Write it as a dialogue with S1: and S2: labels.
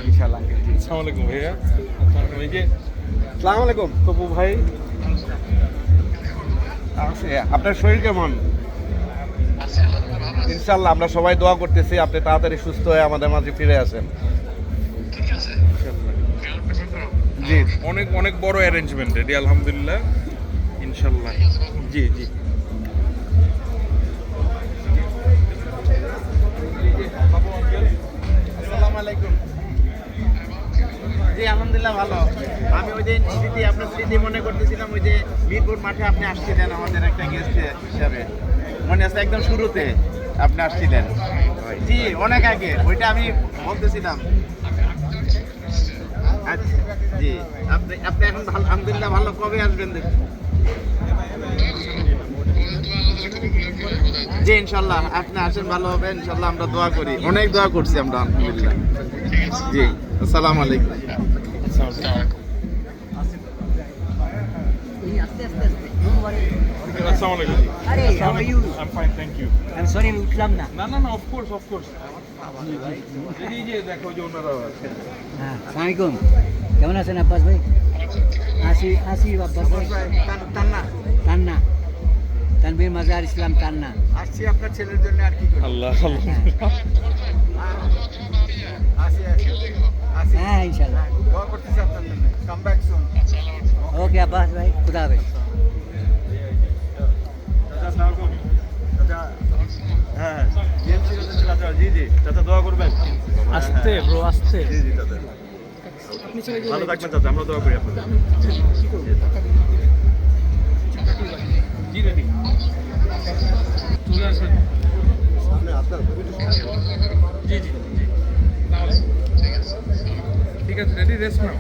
S1: ইনশাআল্লাহ আঙ্কেল জি।
S2: আসসালামু আলাইকুম ভাইয়া। এই যে
S1: আসসালামু আলাইকুম।
S2: তপু ভাই,
S1: আপনার শরীর কেমন? ইনশাআল্লাহ আমরা সবাই দোয়া করতেছি আপনি তাড়াতাড়ি সুস্থ হয়ে আমাদের মাঝে ফিরে আসেন। জি
S2: অনেক অনেক বড় অ্যারেঞ্জমেন্ট রেডি আলহামদুলিল্লাহ ইনশাল্লাহ। জি জি
S1: আসসালামু আলাইকুম। জি আলহামদুলিল্লাহ ভালো। আমি ওই যে আপনার স্মৃতি মনে করতেছিলাম, ওই যে মিরপুর মাঠে আপনি আসছিলেন আমাদের একটা গেস্ট হিসাবে, মনে আছে একদম শুরুতে আপনি আসছিলেন। জি অনেক আগে, ওইটা আমি বলতেছিলাম। আচ্ছা জি, আপনি আপনি এখন ভালো আলহামদুলিল্লাহ ভালো। কবে আসবেন দেখুন? জি ইনশাল্লাহ আপনি আসেন, ভালো হবে ইনশাল্লাহ। আমরা দোয়া করি, অনেক দোয়া করছি আমরা আলহামদুলিল্লাহ। জি আসসালামু আলাইকুম।
S2: আসসালামু আলাইকুম।
S3: Are, how are you?
S2: I am fine, thank you.
S3: I'm sorry, আমি উঠলাম না।
S2: না না না, অফকোর্স অফকোর্স। এই যে দেখো যে ওনারা আছেন।
S3: হ্যাঁ, আসসালামাইকুম। কেমন আছেন আব্বাস ভাই? আসি আব্বাস ভাই।
S1: তান্না
S3: তান্না, তানভীর মাজার ইসলাম তান্না।
S1: আসছি আপনার ছেলের জন্য। আর কি করি?
S2: আল্লাহ আল্লাহ।
S1: আসি আসি আসি,
S3: হ্যাঁ ইনশাল্লাহ।
S1: দোয়া করতেছি আপনার জন্য। Come back soon.
S3: ওকে আব্বাস ভাই, খুদা হাফেজ।
S1: হ্যাঁ জি জি চাচা, দোয়া করবেন।
S4: আস্তে ব্রো আস্তে।
S1: জি জি চাচা,
S4: আপনি চলে
S1: ভালো থাকবেন চাচা, আমরা দোয়া করি আপনাদের।
S2: জি রেডি, চলে আসেন। জি জি জি, ঠিক আছে রেডি, রেস্ট নাও।